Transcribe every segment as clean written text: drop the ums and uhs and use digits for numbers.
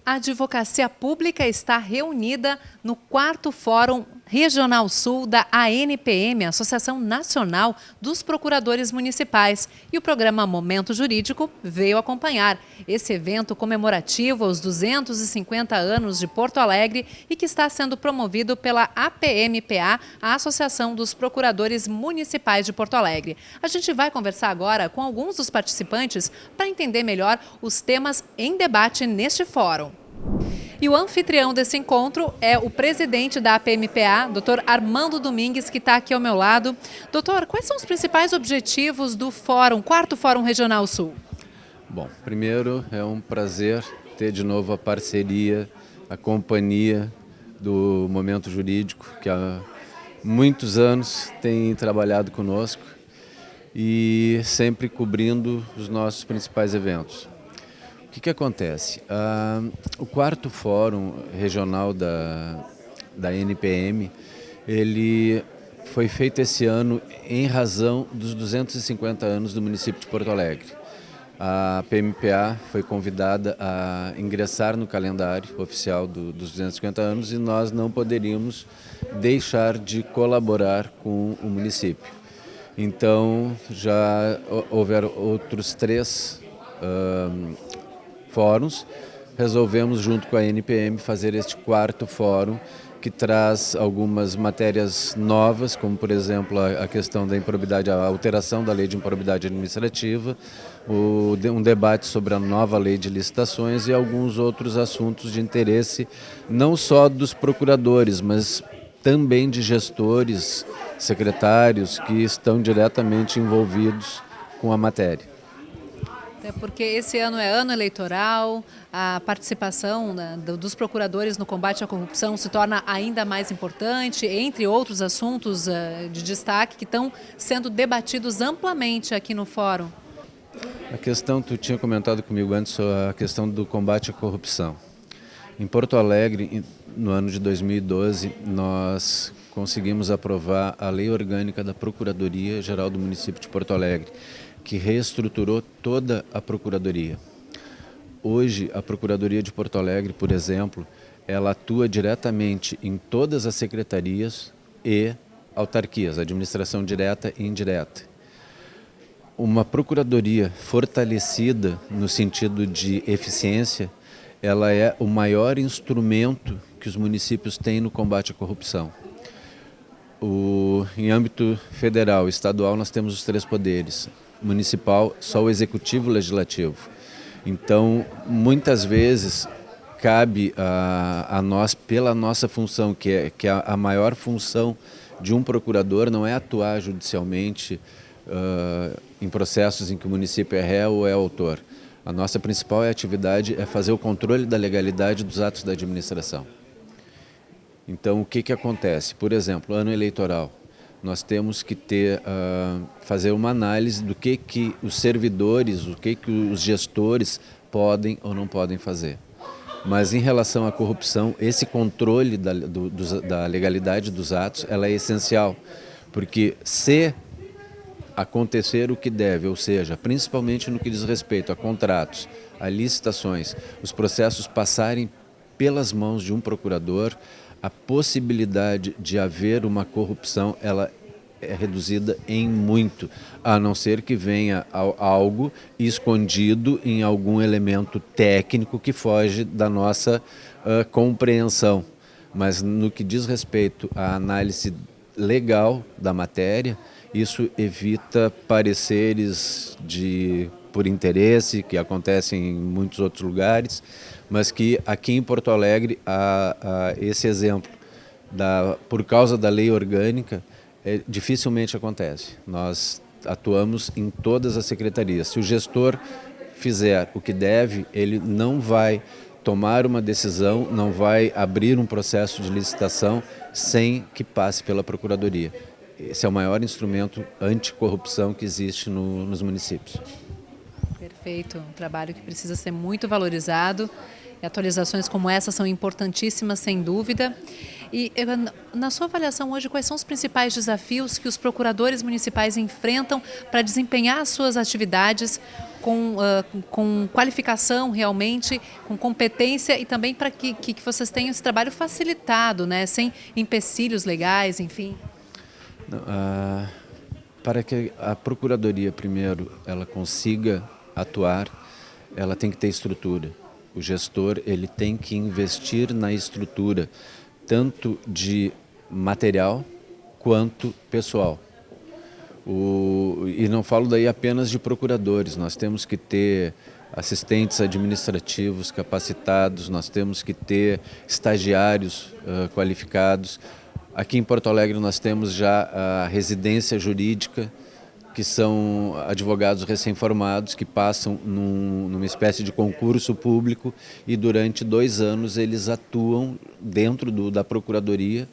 A Advocacia Pública está reunida no 4º Fórum Regional Sul da ANPM, Associação Nacional dos Procuradores Municipais. E o programa Momento Jurídico veio acompanhar esse evento comemorativo aos 250 anos de Porto Alegre e que está sendo promovido pela APMPA, a Associação dos Procuradores Municipais de Porto Alegre. A gente vai conversar agora com alguns dos participantes para entender melhor os temas em debate neste fórum. E o anfitrião desse encontro é o presidente da APMPA, Dr. Armando Domingues, que está aqui ao meu lado. Doutor, quais são os principais objetivos do fórum, 4º Fórum Regional Sul? Bom, primeiro é um prazer ter de novo a parceria, a companhia do Momento Jurídico, que há muitos anos tem trabalhado conosco e sempre cobrindo os nossos principais eventos. O que acontece? O 4º Fórum Regional da NPM, ele foi feito esse ano em razão dos 250 anos do município de Porto Alegre. A PMPA foi convidada a ingressar no calendário oficial dos 250 anos e nós não poderíamos deixar de colaborar com o município. Então, já houveram outros 3 fóruns, resolvemos junto com a NPM fazer este 4º fórum que traz algumas matérias novas, como por exemplo a questão da improbidade, a alteração da lei de improbidade administrativa, um debate sobre a nova lei de licitações e alguns outros assuntos de interesse não só dos procuradores, mas também de gestores, secretários que estão diretamente envolvidos com a matéria. É porque esse ano é ano eleitoral, a participação dos procuradores no combate à corrupção se torna ainda mais importante, entre outros assuntos de destaque que estão sendo debatidos amplamente aqui no fórum. A questão, tu tinha comentado comigo antes, sobre a questão do combate à corrupção. Em Porto Alegre, no ano de 2012, nós conseguimos aprovar a Lei Orgânica da Procuradoria-Geral do município de Porto Alegre, que reestruturou toda a Procuradoria. Hoje, a Procuradoria de Porto Alegre, por exemplo, ela atua diretamente em todas as secretarias e autarquias, administração direta e indireta. Uma Procuradoria fortalecida no sentido de eficiência, ela é o maior instrumento que os municípios têm no combate à corrupção. Em âmbito federal e estadual, nós temos os 3 poderes. Municipal, só o executivo e o legislativo. Então, muitas vezes, cabe a nós, pela nossa função, que é a maior função de um procurador, não é atuar judicialmente em processos em que o município é réu ou é autor. A nossa principal atividade é fazer o controle da legalidade dos atos da administração. Então, o que acontece? Por exemplo, ano eleitoral. Nós temos que fazer uma análise do que os servidores, o que os gestores podem ou não podem fazer. Mas em relação à corrupção, esse controle da legalidade dos atos, ela é essencial, porque se acontecer o que deve, ou seja, principalmente no que diz respeito a contratos, a licitações, os processos passarem pelas mãos de um procurador, a possibilidade de haver uma corrupção, ela é reduzida em muito, a não ser que venha algo escondido em algum elemento técnico que foge da nossa compreensão. Mas no que diz respeito à análise legal da matéria, isso evita pareceres por interesse, que acontecem em muitos outros lugares, mas que aqui em Porto Alegre, esse exemplo, por causa da lei orgânica, dificilmente acontece. Nós atuamos em todas as secretarias. Se o gestor fizer o que deve, ele não vai tomar uma decisão, não vai abrir um processo de licitação sem que passe pela Procuradoria. Esse é o maior instrumento anticorrupção que existe nos municípios. Perfeito, um trabalho que precisa ser muito valorizado. E atualizações como essa são importantíssimas, sem dúvida. E na sua avaliação hoje, quais são os principais desafios que os procuradores municipais enfrentam para desempenhar as suas atividades com qualificação realmente, com competência e também para que vocês tenham esse trabalho facilitado, né, sem empecilhos legais, enfim? Para que a Procuradoria, primeiro, ela consiga atuar, ela tem que ter estrutura. O gestor ele tem que investir na estrutura, tanto de material quanto pessoal. E não falo daí apenas de procuradores, nós temos que ter assistentes administrativos capacitados, nós temos que ter estagiários qualificados. Aqui em Porto Alegre nós temos já a residência jurídica, que são advogados recém-formados que passam numa espécie de concurso público e durante 2 anos eles atuam dentro da Procuradoria,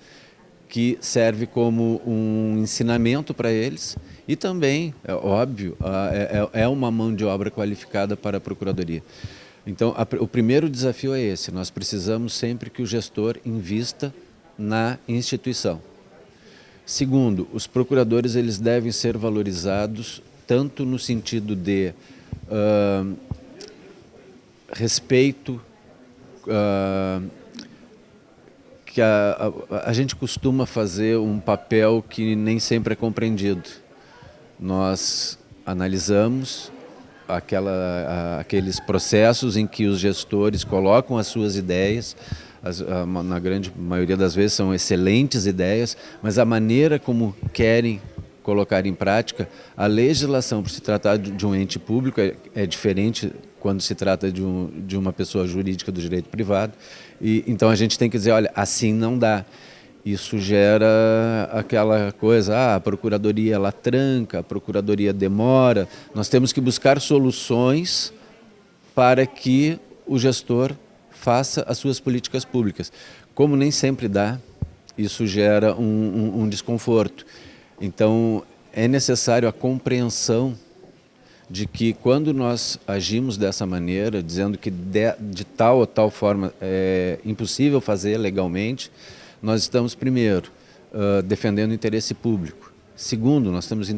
que serve como um ensinamento para eles e também, é óbvio, é uma mão de obra qualificada para a Procuradoria. Então, o primeiro desafio é esse, nós precisamos sempre que o gestor invista na instituição. Segundo, os procuradores eles devem ser valorizados tanto no sentido de respeito, que a gente costuma fazer um papel que nem sempre é compreendido. Nós analisamos aqueles processos em que os gestores colocam as suas ideias, na grande maioria das vezes são excelentes ideias, mas a maneira como querem colocar em prática, a legislação, por se tratar de um ente público, é diferente quando se trata de uma pessoa jurídica do direito privado. E então a gente tem que dizer, olha, assim não dá. Isso gera aquela coisa, a Procuradoria ela tranca, a Procuradoria demora. Nós temos que buscar soluções para que o gestor faça as suas políticas públicas. Como nem sempre dá, isso gera um desconforto. Então, é necessário a compreensão de que quando nós agimos dessa maneira, dizendo que de tal ou tal forma é impossível fazer legalmente, nós estamos, primeiro, defendendo o interesse público. Segundo, nós estamos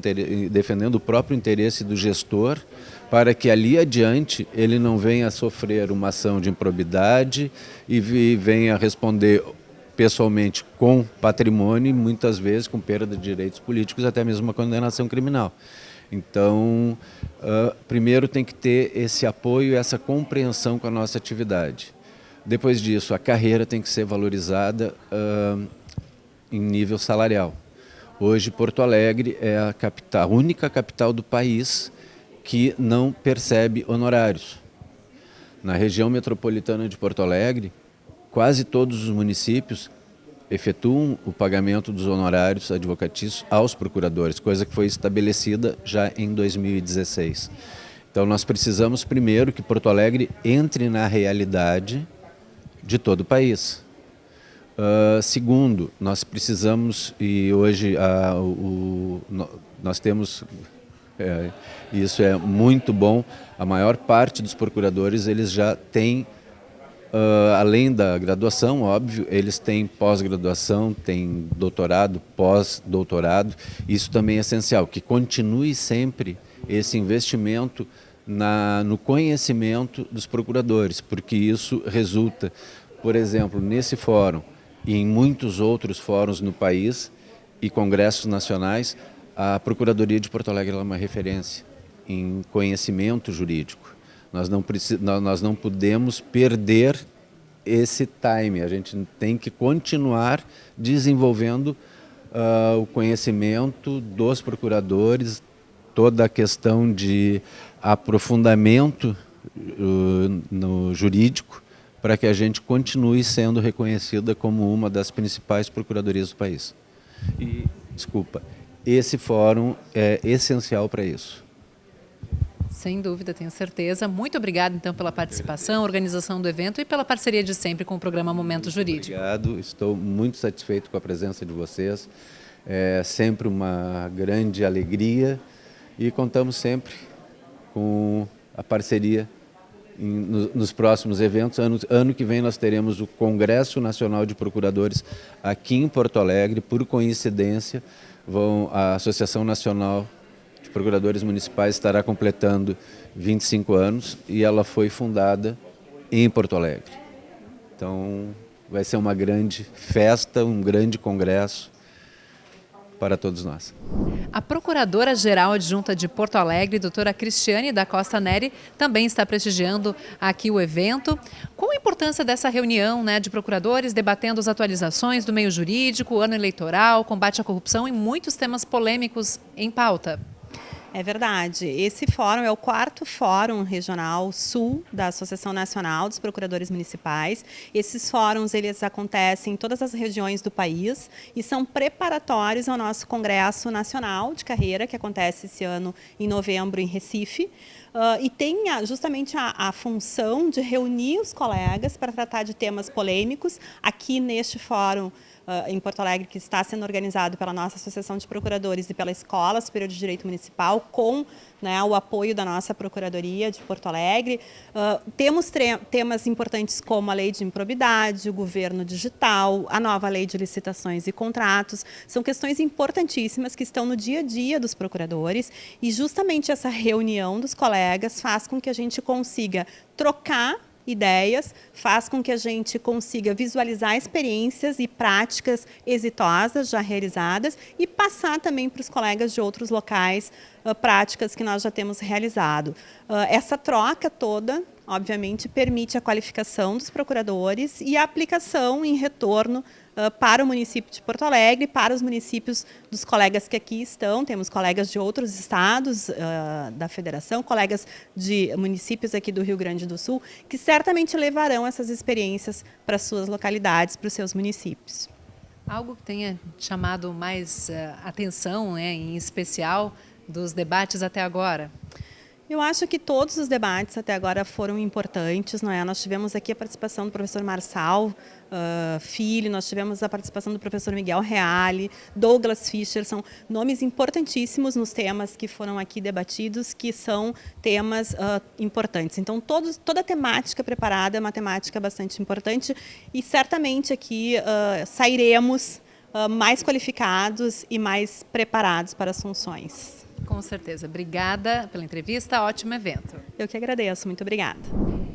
defendendo o próprio interesse do gestor para que ali adiante ele não venha a sofrer uma ação de improbidade e venha a responder pessoalmente com patrimônio e muitas vezes com perda de direitos políticos, até mesmo uma condenação criminal. Então, primeiro tem que ter esse apoio e essa compreensão com a nossa atividade. Depois disso, a carreira tem que ser valorizada em nível salarial. Hoje, Porto Alegre é a única capital do país que não percebe honorários. Na região metropolitana de Porto Alegre, quase todos os municípios efetuam o pagamento dos honorários advocatícios aos procuradores, coisa que foi estabelecida já em 2016. Então, nós precisamos, primeiro, que Porto Alegre entre na realidade de todo o país. Segundo, nós precisamos, e hoje nós temos, isso é muito bom, a maior parte dos procuradores eles já têm, além da graduação, óbvio, eles têm pós-graduação, têm doutorado, pós-doutorado, isso também é essencial, que continue sempre esse investimento no conhecimento dos procuradores, porque isso resulta, por exemplo, nesse fórum e em muitos outros fóruns no país e congressos nacionais, a Procuradoria de Porto Alegre é uma referência em conhecimento jurídico. Nós não podemos perder esse time, a gente tem que continuar desenvolvendo o conhecimento dos procuradores, toda a questão de aprofundamento no jurídico, para que a gente continue sendo reconhecida como uma das principais procuradorias do país. E, desculpa, esse fórum é essencial para isso. Sem dúvida, tenho certeza. Muito obrigada, então, pela participação, organização do evento e pela parceria de sempre com o programa Momento Jurídico. Obrigado, estou muito satisfeito com a presença de vocês. É sempre uma grande alegria e contamos sempre com a parceria nos próximos eventos. Ano que vem nós teremos o Congresso Nacional de Procuradores aqui em Porto Alegre. Por coincidência, a Associação Nacional de Procuradores Municipais estará completando 25 anos e ela foi fundada em Porto Alegre. Então vai ser uma grande festa, um grande congresso para todos nós. A Procuradora-Geral Adjunta de Porto Alegre, doutora Cristiane da Costa Neri, também está prestigiando aqui o evento. Qual a importância dessa reunião, de procuradores debatendo as atualizações do meio jurídico, ano eleitoral, combate à corrupção e muitos temas polêmicos em pauta? É verdade. Esse fórum é o 4º Fórum Regional Sul da Associação Nacional dos Procuradores Municipais. Esses fóruns eles acontecem em todas as regiões do país e são preparatórios ao nosso Congresso Nacional de Carreira, que acontece esse ano em novembro em Recife. E tem justamente a função de reunir os colegas para tratar de temas polêmicos. Aqui neste fórum em Porto Alegre, que está sendo organizado pela nossa Associação de Procuradores e pela Escola Superior de Direito Municipal, com o apoio da nossa Procuradoria de Porto Alegre. Temos temas importantes como a Lei de Improbidade, o Governo Digital, a nova Lei de Licitações e Contratos. São questões importantíssimas que estão no dia a dia dos procuradores e justamente essa reunião dos colegas faz com que a gente consiga trocar ideias, faz com que a gente consiga visualizar experiências e práticas exitosas já realizadas e passar também para os colegas de outros locais práticas que nós já temos realizado. Essa troca toda, obviamente, permite a qualificação dos procuradores e a aplicação em retorno para o município de Porto Alegre, para os municípios dos colegas que aqui estão. Temos colegas de outros estados da federação, colegas de municípios aqui do Rio Grande do Sul, que certamente levarão essas experiências para suas localidades, para os seus municípios. Algo que tenha chamado mais atenção, em especial, dos debates até agora? Eu acho que todos os debates até agora foram importantes, não é? Nós tivemos aqui a participação do professor Marçal Filho, nós tivemos a participação do professor Miguel Reale, Douglas Fischer, são nomes importantíssimos nos temas que foram aqui debatidos, que são temas importantes. Então, toda a temática preparada é uma temática bastante importante e certamente aqui sairemos mais qualificados e mais preparados para as funções. Com certeza. Obrigada pela entrevista, ótimo evento. Eu que agradeço, muito obrigada.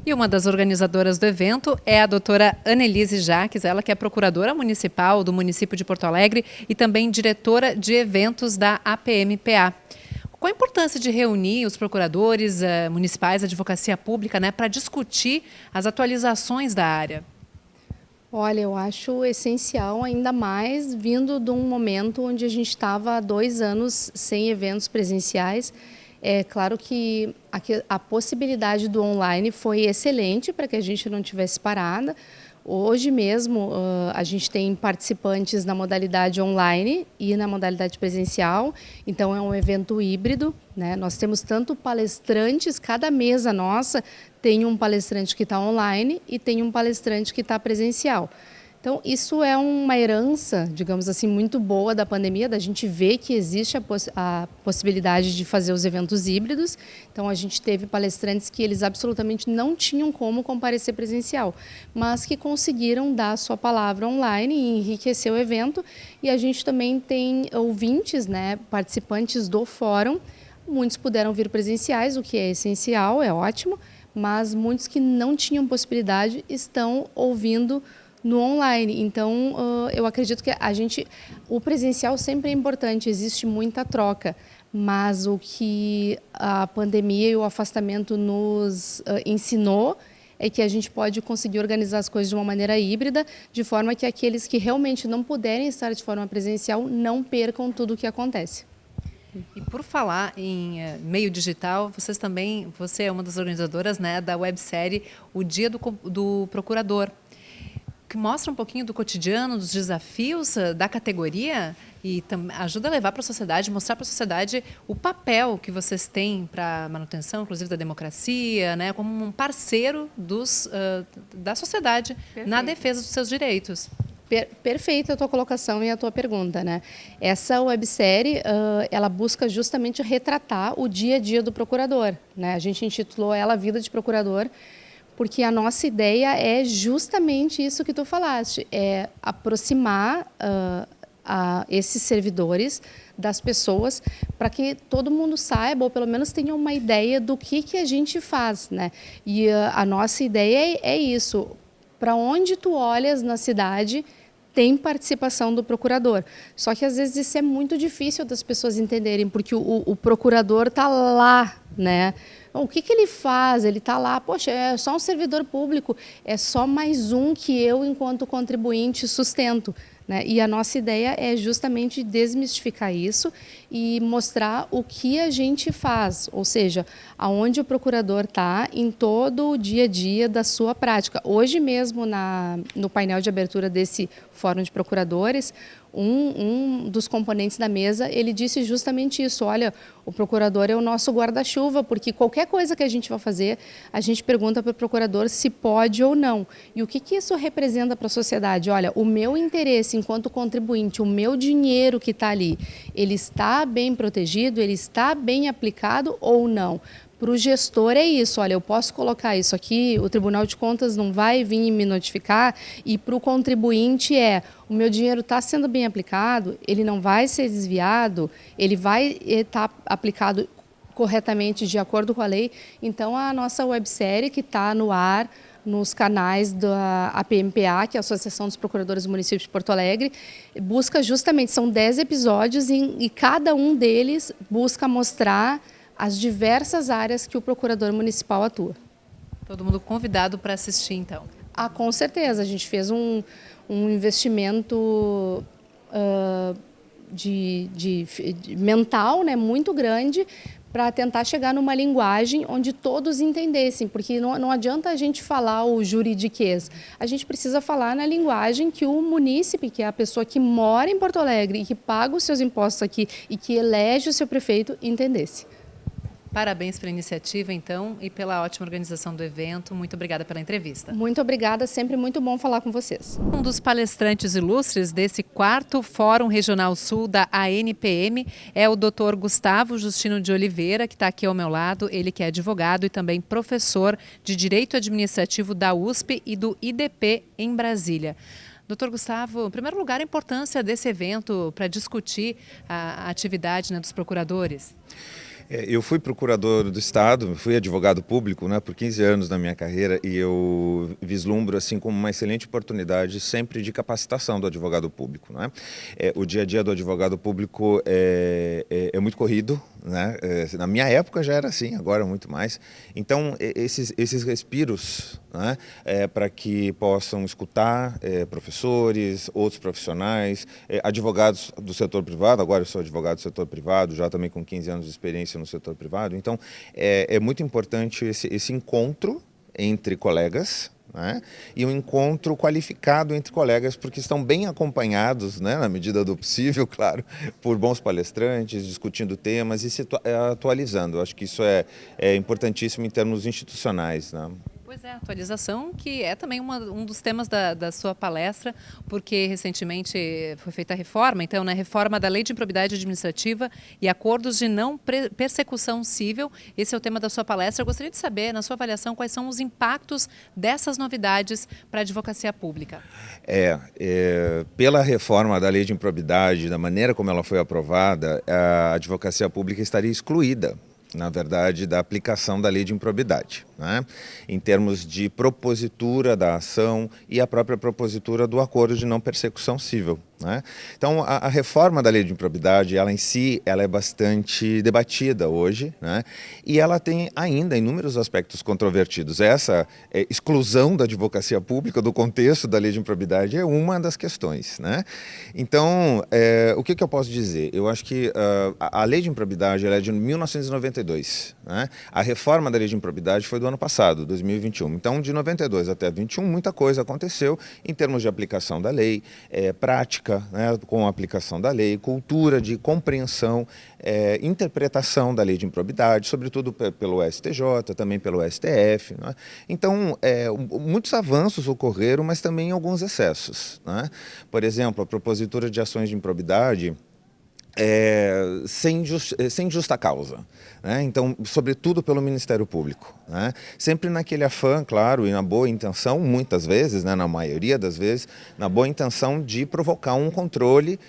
E uma das organizadoras do evento é a doutora Annelise Jaques, ela que é procuradora municipal do município de Porto Alegre e também diretora de eventos da APMPA. Qual a importância de reunir os procuradores municipais, a advocacia pública, para discutir as atualizações da área? Olha, eu acho essencial, ainda mais vindo de um momento onde a gente estava há 2 anos sem eventos presenciais. É claro que a possibilidade do online foi excelente para que a gente não tivesse parada. Hoje mesmo a gente tem participantes na modalidade online e na modalidade presencial, então é um evento híbrido, né? Nós temos tanto palestrantes, cada mesa nossa tem um palestrante que está online e tem um palestrante que está presencial. Então, isso é uma herança, digamos assim, muito boa da pandemia, da gente ver que existe a possibilidade de fazer os eventos híbridos. Então, a gente teve palestrantes que eles absolutamente não tinham como comparecer presencial, mas que conseguiram dar a sua palavra online e enriquecer o evento. E a gente também tem ouvintes, participantes do fórum. Muitos puderam vir presenciais, o que é essencial, é ótimo, mas muitos que não tinham possibilidade estão ouvindo no online. Então, eu acredito que o presencial sempre é importante, existe muita troca, mas o que a pandemia e o afastamento nos ensinou é que a gente pode conseguir organizar as coisas de uma maneira híbrida, de forma que aqueles que realmente não puderem estar de forma presencial não percam tudo o que acontece. E por falar em meio digital, você é uma das organizadoras da websérie O Dia do Procurador, que mostra um pouquinho do cotidiano, dos desafios da categoria e ajuda a levar para a sociedade, mostrar para a sociedade o papel que vocês têm para a manutenção, inclusive, da democracia, como um parceiro da sociedade. Perfeito. Na defesa dos seus direitos. Perfeita a tua colocação e a tua pergunta, né? Essa websérie, ela busca justamente retratar o dia a dia do procurador, né? A gente intitulou ela Vida de Procurador, porque a nossa ideia é justamente isso que tu falaste, é aproximar esses servidores das pessoas para que todo mundo saiba, ou pelo menos tenha uma ideia do que a gente faz, né? E a nossa ideia é isso, para onde tu olhas na cidade tem participação do procurador. Só que às vezes isso é muito difícil das pessoas entenderem, porque o procurador está lá, né? O que ele faz? Ele está lá, poxa, é só um servidor público, é só mais um que eu, enquanto contribuinte, sustento. Né? E a nossa ideia é justamente desmistificar isso e mostrar o que a gente faz, ou seja, aonde o procurador está em todo o dia a dia da sua prática. Hoje mesmo, no painel de abertura desse Fórum de Procuradores, um dos componentes da mesa, ele disse justamente isso, olha, o procurador é o nosso guarda-chuva, porque qualquer coisa que a gente vai fazer, a gente pergunta para o procurador se pode ou não. E o que isso representa para a sociedade? Olha, o meu interesse enquanto contribuinte, o meu dinheiro que está ali, ele está bem protegido, ele está bem aplicado ou não? Para o gestor é isso, olha, eu posso colocar isso aqui, o Tribunal de Contas não vai vir me notificar, e para o contribuinte o meu dinheiro está sendo bem aplicado, ele não vai ser desviado, ele vai estar aplicado corretamente de acordo com a lei. Então, a nossa websérie que está no ar, nos canais da APMPA, que é a Associação dos Procuradores do Município de Porto Alegre, busca justamente, são 10 episódios e cada um deles busca mostrar as diversas áreas que o procurador municipal atua. Todo mundo convidado para assistir, então. Com certeza. A gente fez um investimento de mental, né, muito grande, para tentar chegar numa linguagem onde todos entendessem, porque não adianta a gente falar o juridiquês, a gente precisa falar na linguagem que o munícipe, que é a pessoa que mora em Porto Alegre e que paga os seus impostos aqui e que elege o seu prefeito, entendesse. Parabéns pela iniciativa, então, e pela ótima organização do evento. Muito obrigada pela entrevista. Muito obrigada, sempre muito bom falar com vocês. Um dos palestrantes ilustres desse 4º Fórum Regional Sul da ANPM é o Dr. Gustavo Justino de Oliveira, que está aqui ao meu lado, ele que é advogado e também professor de Direito Administrativo da USP e do IDP em Brasília. Doutor Gustavo, em primeiro lugar, a importância desse evento para discutir a atividade, né, dos procuradores. Eu fui procurador do Estado, fui advogado público, né, por 15 anos na minha carreira, e eu vislumbro assim como uma excelente oportunidade sempre de capacitação do advogado público. Né? O dia a dia do advogado público é muito corrido, né? Na minha época já era assim, agora muito mais. Então, esses respiros, né, para que possam escutar professores, outros profissionais, advogados do setor privado, agora eu sou advogado do setor privado, já também com 15 anos de experiência no setor privado. Então, é muito importante esse encontro entre colegas, né? E um encontro qualificado entre colegas, porque estão bem acompanhados, né, na medida do possível, claro, por bons palestrantes, discutindo temas e se atualizando. Acho que isso é importantíssimo em termos institucionais, né? Pois é, atualização, que é também um dos temas da sua palestra, porque recentemente foi feita a reforma, então, né, reforma da Lei de Improbidade Administrativa e acordos de não persecução civil. Esse é o tema da sua palestra. Eu gostaria de saber, na sua avaliação, quais são os impactos dessas novidades para a advocacia pública. Pela reforma da Lei de Improbidade, da maneira como ela foi aprovada, a advocacia pública estaria excluída, na verdade, da aplicação da lei de improbidade, né? Em termos de propositura da ação e a própria propositura do acordo de não persecução civil, né? Então, a reforma da lei de improbidade, ela em si, ela é bastante debatida hoje, né? E ela tem ainda inúmeros aspectos controvertidos. Essa exclusão da advocacia pública do contexto da lei de improbidade é uma das questões, né? Então, o que eu posso dizer? Eu acho que a lei de improbidade ela é de 1992, né? A reforma da lei de improbidade foi do ano passado, 2021. Então, de 92 até 21, muita coisa aconteceu em termos de aplicação da lei, prática, prática, né, com a aplicação da lei, cultura de compreensão, interpretação da lei de improbidade, sobretudo pelo STJ, também pelo STF. Né? Então, muitos avanços ocorreram, mas também alguns excessos. Né? Por exemplo, a propositura de ações de improbidade sem justa causa, né? Então, sobretudo pelo Ministério Público, né? Sempre naquele afã, claro, e na boa intenção, muitas vezes, né, na maioria das vezes, na boa intenção de provocar um controle,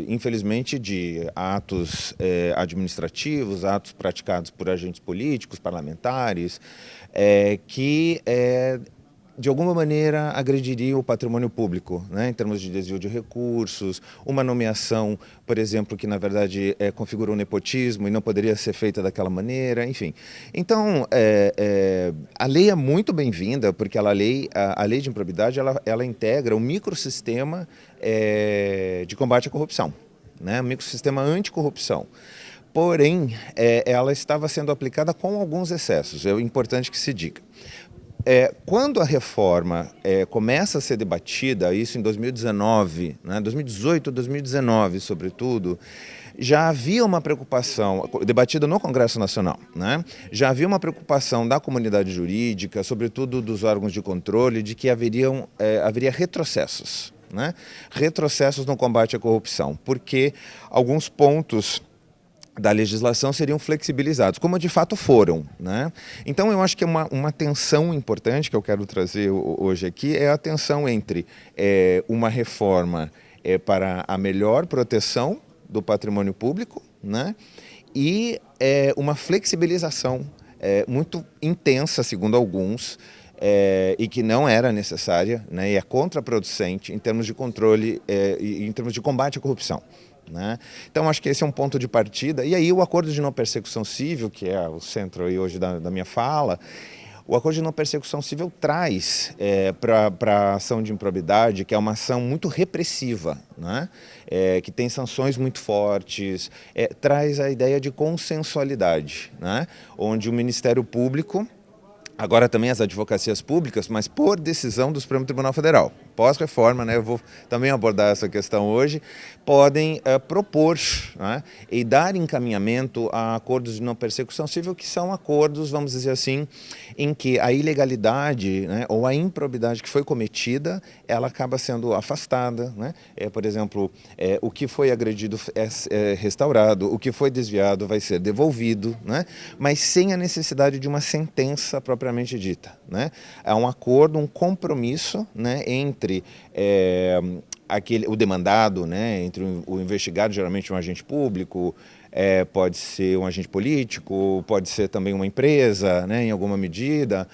infelizmente, de atos administrativos, atos praticados por agentes políticos, parlamentares, que de alguma maneira agrediria o patrimônio público, né, em termos de desvio de recursos, uma nomeação, por exemplo, que na verdade configura um nepotismo e não poderia ser feita daquela maneira, enfim. Então, a lei é muito bem-vinda, porque a lei de improbidade ela integra um microsistema de combate à corrupção, né, um microsistema anticorrupção. Porém, ela estava sendo aplicada com alguns excessos, é importante que se diga. Quando a reforma começa a ser debatida, isso em 2019, né, 2018, 2019, sobretudo, já havia uma preocupação, debatida no Congresso Nacional, né, já havia uma preocupação da comunidade jurídica, sobretudo dos órgãos de controle, de que haveria retrocessos, né, retrocessos no combate à corrupção, porque alguns pontos da legislação seriam flexibilizados, como de fato foram, né? Então eu acho que uma tensão importante que eu quero trazer hoje aqui é a tensão entre uma reforma para a melhor proteção do patrimônio público, né? E uma flexibilização muito intensa, segundo alguns, e que não era necessária, né? E é contraproducente em termos de controle e em termos de combate à corrupção. Né? Então, acho que esse é um ponto de partida. E aí o acordo de não persecução civil, que é o centro aí hoje da minha fala, o acordo de não persecução civil traz para a ação de improbidade, que é uma ação muito repressiva, né? Que tem sanções muito fortes, traz a ideia de consensualidade, né? Onde o Ministério Público, agora também as advocacias públicas, mas por decisão do Supremo Tribunal Federal, pós-reforma, né, eu vou também abordar essa questão hoje, podem propor, né, e dar encaminhamento a acordos de não persecução civil, que são acordos, vamos dizer assim, em que a ilegalidade, né, ou a improbidade que foi cometida, ela acaba sendo afastada, né? Por exemplo, o que foi agredido é restaurado, o que foi desviado vai ser devolvido, né? Mas sem a necessidade de uma sentença propriamente dita, né? É um acordo, um compromisso, né, entre o demandado, né, entre o investigado, geralmente um agente público, pode ser um agente político, pode ser também uma empresa, né, em alguma medida,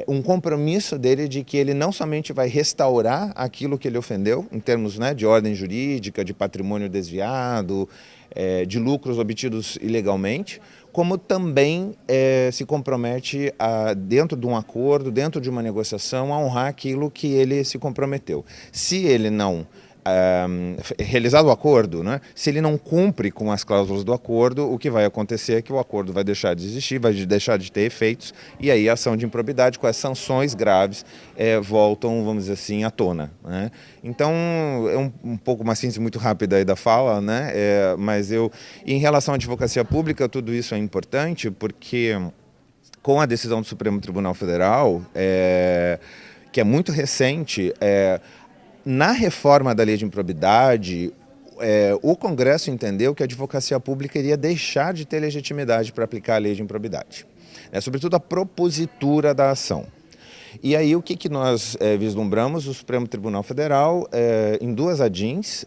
um compromisso dele de que ele não somente vai restaurar aquilo que ele ofendeu, em termos, né, de ordem jurídica, de patrimônio desviado, de lucros obtidos ilegalmente, como também se compromete, dentro de um acordo, dentro de uma negociação, a honrar aquilo que ele se comprometeu. Se ele não realizado o acordo, né, se ele não cumpre com as cláusulas do acordo, o que vai acontecer é que o acordo vai deixar de existir, vai deixar de ter efeitos, e aí a ação de improbidade com as sanções graves voltam, vamos dizer assim, à tona, né? Então, é um pouco uma síntese muito rápida aí da fala, né? Mas em relação à advocacia pública, tudo isso é importante, porque com a decisão do Supremo Tribunal Federal, que é muito recente, na reforma da lei de improbidade, o Congresso entendeu que a advocacia pública iria deixar de ter legitimidade para aplicar a lei de improbidade, né? Sobretudo a propositura da ação. E aí o que nós vislumbramos? O Supremo Tribunal Federal, em duas ADINs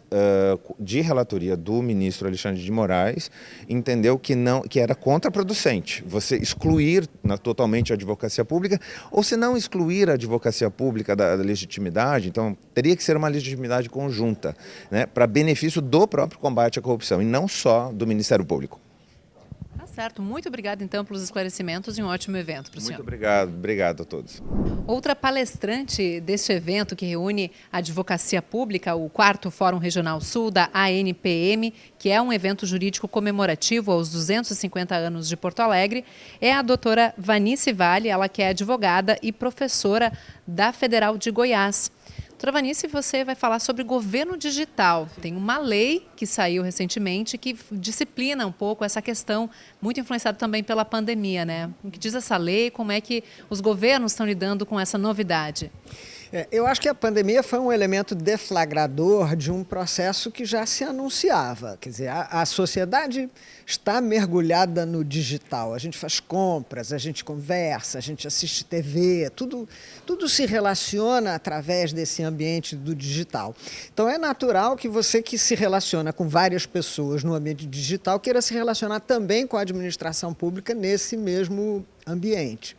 de relatoria do ministro Alexandre de Moraes, entendeu que era contraproducente você excluir totalmente a advocacia pública, ou se não excluir a advocacia pública da legitimidade, então teria que ser uma legitimidade conjunta, né, para benefício do próprio combate à corrupção e não só do Ministério Público. Tá certo. Muito obrigada, então, pelos esclarecimentos e um ótimo evento para o senhor. Muito obrigado a todos. Outra palestrante deste evento, que reúne a advocacia pública, o 4º Fórum Regional Sul da ANPM, que é um evento jurídico comemorativo aos 250 anos de Porto Alegre, é a doutora Vanice Vale, ela que é advogada e professora da Federal de Goiás. Doutora Vanice, você vai falar sobre governo digital. Tem uma lei que saiu recentemente que disciplina um pouco essa questão, muito influenciada também pela pandemia, né? O que diz essa lei, como é que os governos estão lidando com essa novidade? Eu acho que a pandemia foi um elemento deflagrador de um processo que já se anunciava. Quer dizer, a sociedade está mergulhada no digital. A gente faz compras, a gente conversa, a gente assiste TV, tudo se relaciona através desse ambiente do digital. Então é natural que você que se relaciona com várias pessoas no ambiente digital queira se relacionar também com a administração pública nesse mesmo ambiente.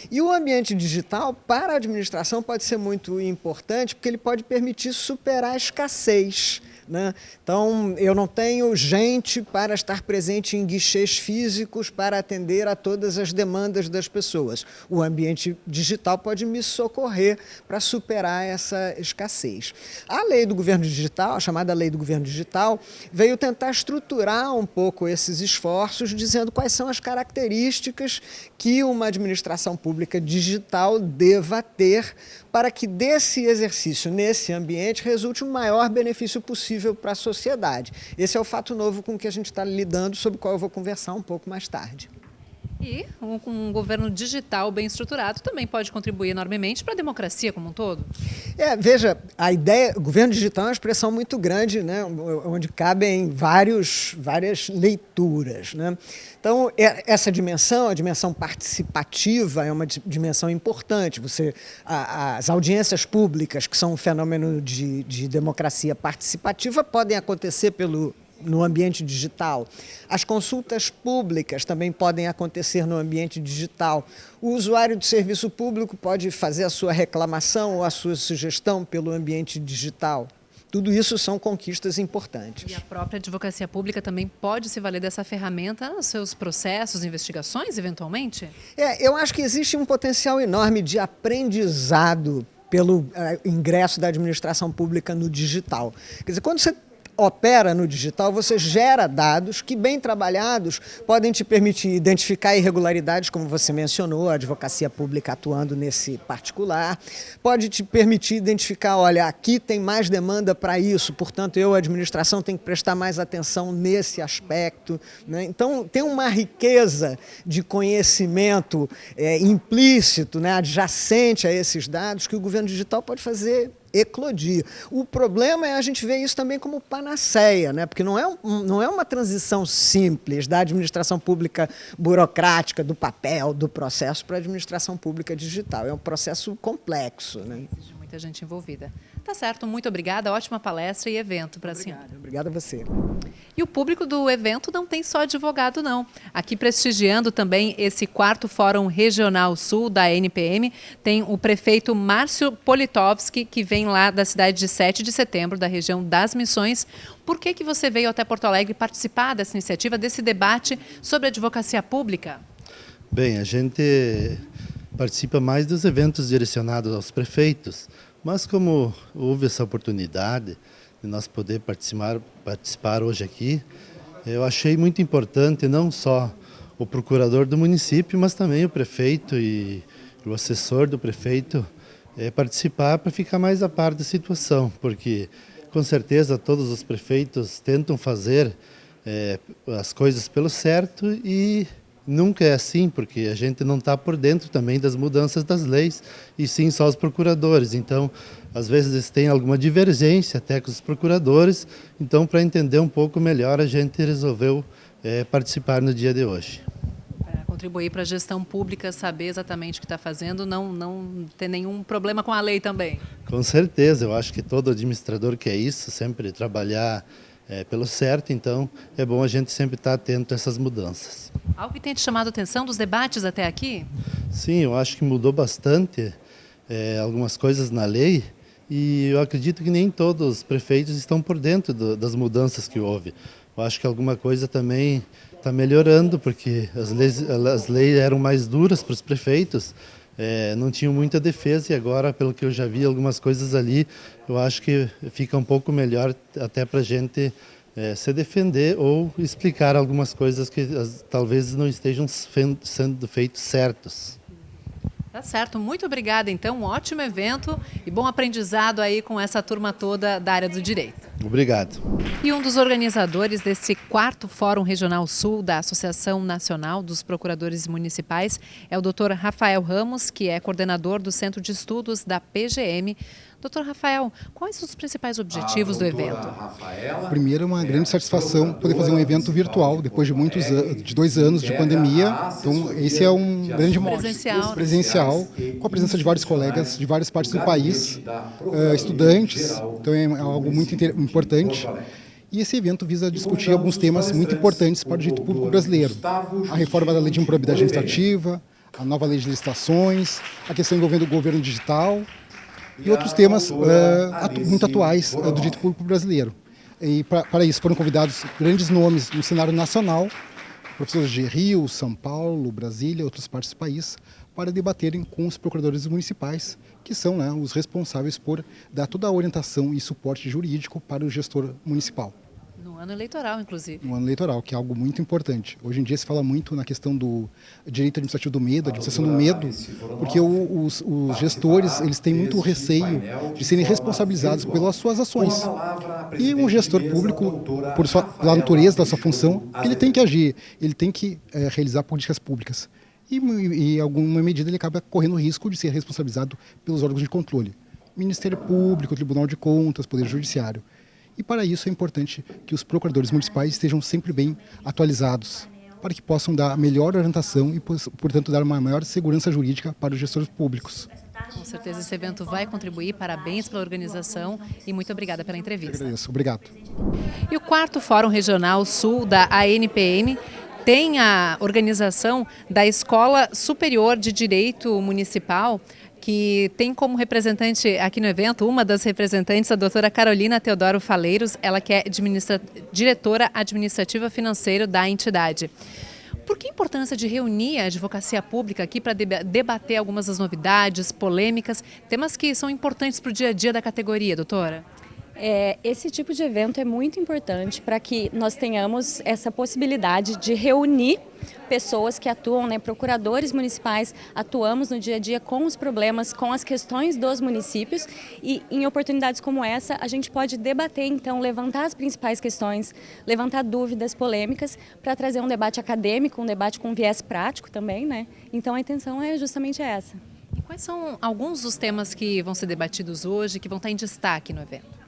E o ambiente digital, para a administração, pode ser muito importante porque ele pode permitir superar a escassez, né? Então, eu não tenho gente para estar presente em guichês físicos para atender a todas as demandas das pessoas. O ambiente digital pode me socorrer para superar essa escassez. A lei do governo digital, a chamada lei do governo digital, veio tentar estruturar um pouco esses esforços, dizendo quais são as características que uma administração pública digital deva ter para que desse exercício, nesse ambiente, resulte o maior benefício possível para a sociedade. Esse é o fato novo com que a gente está lidando, sobre o qual eu vou conversar um pouco mais tarde. E um governo digital bem estruturado também pode contribuir enormemente para a democracia como um todo? Veja, a ideia, o governo digital é uma expressão muito grande, né, onde cabem várias leituras, né? Então, essa dimensão, a dimensão participativa, é uma dimensão importante. As audiências públicas, que são um fenômeno de democracia participativa, podem acontecer no ambiente digital. As consultas públicas também podem acontecer no ambiente digital. O usuário de serviço público pode fazer a sua reclamação ou a sua sugestão pelo ambiente digital. Tudo isso são conquistas importantes. E a própria advocacia pública também pode se valer dessa ferramenta nos seus processos, investigações, eventualmente? Eu acho que existe um potencial enorme de aprendizado pelo ingresso da administração pública no digital. Quer dizer, quando você opera no digital, você gera dados que, bem trabalhados, podem te permitir identificar irregularidades, como você mencionou, a advocacia pública atuando nesse particular, pode te permitir identificar, olha, aqui tem mais demanda para isso, portanto, a administração, tem que prestar mais atenção nesse aspecto, né? Então, tem uma riqueza de conhecimento implícito, né, adjacente a esses dados, que o governo digital pode fazer eclodir. O problema é a gente ver isso também como panaceia, né? Porque não é uma transição simples da administração pública burocrática, do papel, do processo, para a administração pública digital. É um processo complexo, né? Existe muita gente envolvida. Tá certo, muito obrigada, ótima palestra e evento para a senhora. Obrigado a você. E o público do evento não tem só advogado, não. Aqui prestigiando também esse 4º Fórum Regional Sul da NPM, tem o prefeito Márcio Politovski, que vem lá da cidade de 7 de setembro, da região das Missões. Por que você veio até Porto Alegre participar dessa iniciativa, desse debate sobre a advocacia pública? Bem, a gente participa mais dos eventos direcionados aos prefeitos, mas como houve essa oportunidade de nós poder participar hoje aqui, eu achei muito importante não só o procurador do município, mas também o prefeito e o assessor do prefeito participar para ficar mais a par da situação, porque com certeza todos os prefeitos tentam fazer as coisas pelo certo e nunca é assim, porque a gente não está por dentro também das mudanças das leis, e sim só os procuradores. Então, às vezes tem alguma divergência até com os procuradores, então para entender um pouco melhor a gente resolveu participar no dia de hoje. Para contribuir para a gestão pública, saber exatamente o que está fazendo, não ter nenhum problema com a lei também. Com certeza, eu acho que todo administrador quer isso, sempre trabalhar pelo certo, então é bom a gente sempre estar atento a essas mudanças. Algo que tem te chamado a atenção dos debates até aqui? Sim, eu acho que mudou bastante algumas coisas na lei e eu acredito que nem todos os prefeitos estão por dentro das mudanças que houve. Eu acho que alguma coisa também está melhorando, porque as leis eram mais duras para os prefeitos, não tinham muita defesa, e agora, pelo que eu já vi, algumas coisas ali, eu acho que fica um pouco melhor até para a gente se defender ou explicar algumas coisas que talvez não estejam sendo feitos certos. Tá certo, muito obrigada então, um ótimo evento e bom aprendizado aí com essa turma toda da área do direito. Obrigado. E um dos organizadores desse 4º Fórum Regional Sul da Associação Nacional dos Procuradores Municipais é o Dr. Rafael Ramos, que é coordenador do Centro de Estudos da PGM. Dr. Rafael, quais os principais objetivos do evento? Primeiro, é uma grande satisfação poder fazer um evento virtual depois de 2 anos de pandemia. Então, esse é um grande mote. Presencial, com a presença de vários colegas de várias partes do país, estudantes. Então, é algo muito importante. E esse evento visa discutir alguns temas muito importantes para o direito público brasileiro. A reforma da lei de improbidade administrativa, a nova lei de licitações, a questão envolvendo o governo digital e outros temas muito atuais do direito público brasileiro. E para isso foram convidados grandes nomes no cenário nacional, professores de Rio, São Paulo, Brasília e outras partes do país, para debaterem com os procuradores municipais, que são os responsáveis por dar toda a orientação e suporte jurídico para o gestor municipal. No ano eleitoral, inclusive. No ano eleitoral, que é algo muito importante. Hoje em dia se fala muito na questão do direito administrativo do medo, a administração do medo, porque os gestores eles têm muito receio de serem responsabilizados pelas suas ações. E um gestor público, pela natureza da sua função, ele tem que agir, ele tem que realizar políticas públicas. E em alguma medida ele acaba correndo o risco de ser responsabilizado pelos órgãos de controle. Ministério Público, Tribunal de Contas, Poder Judiciário. E para isso é importante que os procuradores municipais estejam sempre bem atualizados, para que possam dar a melhor orientação e, portanto, dar uma maior segurança jurídica para os gestores públicos. Com certeza esse evento vai contribuir, parabéns pela organização e muito obrigada pela entrevista. Agradeço, obrigado. E o 4º Fórum Regional Sul da ANPM tem a organização da Escola Superior de Direito Municipal, que tem como representante aqui no evento, uma das representantes, a doutora Carolina Teodoro Faleiros, ela que é diretora administrativa financeira da entidade. Por que a importância de reunir a advocacia pública aqui para debater algumas das novidades, polêmicas, temas que são importantes para o dia a dia da categoria, doutora? Esse tipo de evento é muito importante para que nós tenhamos essa possibilidade de reunir pessoas que atuam, procuradores municipais, atuamos no dia a dia com os problemas, com as questões dos municípios e em oportunidades como essa a gente pode debater, então, levantar as principais questões, levantar dúvidas polêmicas para trazer um debate acadêmico, um debate com viés prático também, Então a intenção é justamente essa. E quais são alguns dos temas que vão ser debatidos hoje, que vão estar em destaque no evento?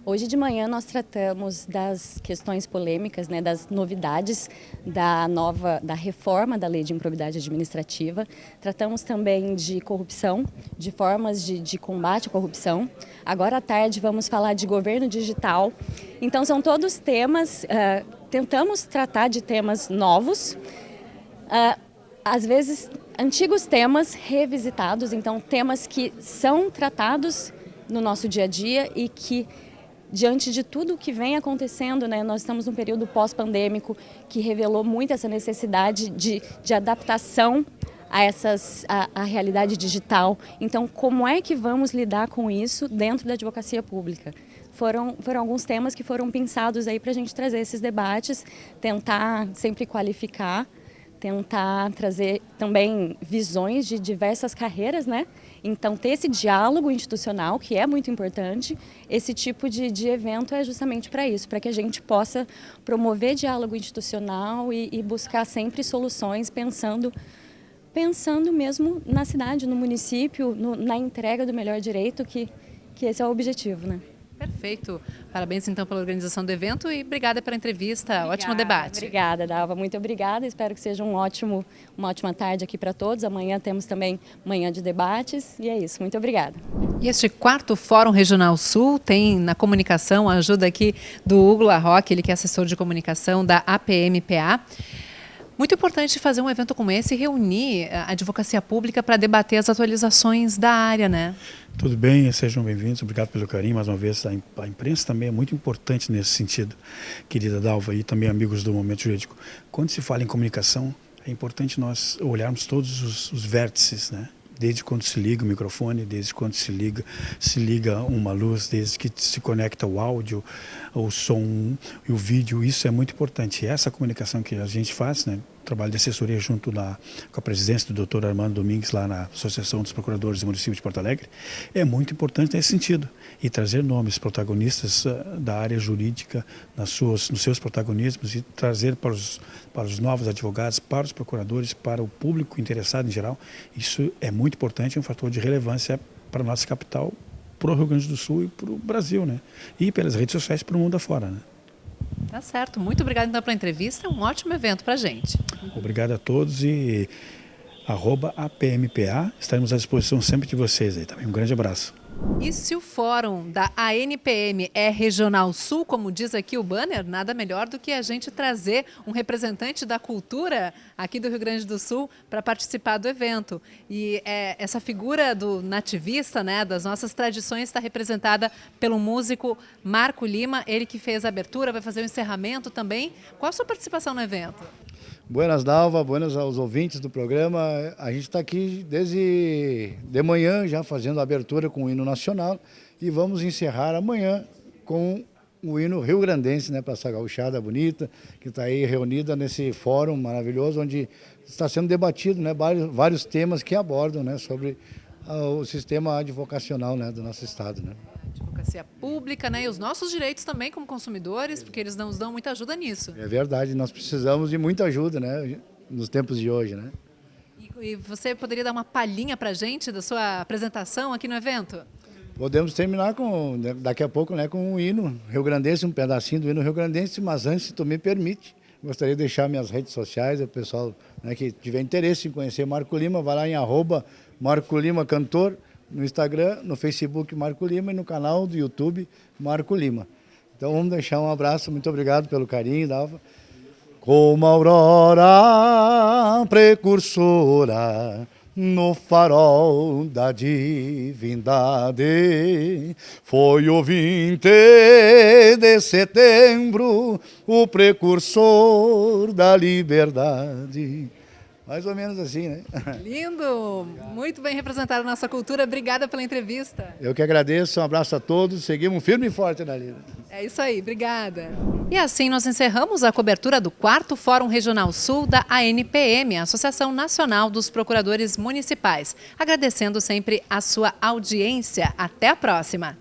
Hoje de manhã nós tratamos das questões polêmicas, das novidades da reforma da lei de improbidade administrativa. Tratamos também de corrupção, de formas de combate à corrupção. Agora à tarde vamos falar de governo digital. Então são todos temas, tentamos tratar de temas novos, às vezes antigos temas revisitados, então temas que são tratados no nosso dia a dia e que diante de tudo o que vem acontecendo, nós estamos num período pós-pandêmico que revelou muito essa necessidade de adaptação a realidade digital. Então, como é que vamos lidar com isso dentro da advocacia pública? Foram alguns temas que foram pensados aí para a gente trazer esses debates, tentar sempre qualificar, tentar trazer também visões de diversas carreiras, Então, ter esse diálogo institucional, que é muito importante, esse tipo de evento é justamente para isso, para que a gente possa promover diálogo institucional e buscar sempre soluções pensando mesmo na cidade, no município, na entrega do melhor direito, que esse é o objetivo, Perfeito. Parabéns, então, pela organização do evento e obrigada pela entrevista. Ótimo debate. Obrigada, Dalva. Muito obrigada. Espero que seja uma ótima tarde aqui para todos. Amanhã temos também manhã de debates. E é isso. Muito obrigada. E este 4º Fórum Regional Sul tem na comunicação a ajuda aqui do Hugo Larroque, ele que é assessor de comunicação da APMPA. Muito importante fazer um evento como esse e reunir a advocacia pública para debater as atualizações da área, Tudo bem, sejam bem-vindos. Obrigado pelo carinho, mais uma vez. A imprensa também é muito importante nesse sentido, querida Dalva, e também amigos do Momento Jurídico. Quando se fala em comunicação, é importante nós olharmos todos os vértices, Desde quando se liga o microfone, desde quando se liga uma luz, desde que se conecta o áudio, o som e o vídeo, isso é muito importante. E essa comunicação que a gente faz, trabalho de assessoria junto com a presidência do Dr. Armando Domingues lá na Associação dos Procuradores do Município de Porto Alegre, é muito importante nesse sentido. E trazer nomes protagonistas da área jurídica nos seus protagonismos e trazer para os novos advogados, para os procuradores, para o público interessado em geral, isso é muito importante, é um fator de relevância para a nossa capital, para o Rio Grande do Sul e para o Brasil, né? E pelas redes sociais para o mundo afora, né? Tá certo. Muito obrigada então pela entrevista. É um ótimo evento para a gente. Obrigado a todos e @APMPA, estaremos à disposição sempre de vocês aí também. Um grande abraço. E se o fórum da ANPM é Regional Sul, como diz aqui o banner, nada melhor do que a gente trazer um representante da cultura aqui do Rio Grande do Sul para participar do evento. E essa figura do nativista, né, das nossas tradições, está representada pelo músico Marco Lima, ele que fez a abertura, vai fazer o encerramento também. Qual a sua participação no evento? Buenas, Dalva, buenas aos ouvintes do programa. A gente está aqui desde de manhã já fazendo a abertura com o hino nacional e vamos encerrar amanhã com o hino rio-grandense, né, para essa gauchada bonita que está aí reunida nesse fórum maravilhoso onde está sendo debatido, né, vários temas que abordam, né, sobre o sistema advocacional, né, do nosso estado, né. Advocacia pública, né, e os nossos direitos também como consumidores, porque eles nos dão muita ajuda nisso. É verdade, nós precisamos de muita ajuda, né, nos tempos de hoje, né. E você poderia dar uma palhinha para a gente da sua apresentação aqui no evento? Podemos terminar daqui a pouco, né, com o hino rio-grandense, um pedacinho do hino rio-grandense, mas antes, se tu me permite, gostaria de deixar minhas redes sociais, o pessoal, né, que tiver interesse em conhecer Marco Lima, vai lá em @MarcoLimaCantor, no Instagram, no Facebook Marco Lima e no canal do YouTube Marco Lima. Então vamos deixar um abraço, muito obrigado pelo carinho, Dalva. Como a aurora precursora no farol da divindade, foi o 20 de setembro, o precursor da liberdade. Mais ou menos assim, né? Lindo! Muito bem representada a nossa cultura. Obrigada pela entrevista. Eu que agradeço, um abraço a todos. Seguimos firme e forte na lida. É isso aí, obrigada. E assim nós encerramos a cobertura do 4º Fórum Regional Sul da ANPM, a Associação Nacional dos Procuradores Municipais. Agradecendo sempre a sua audiência. Até a próxima!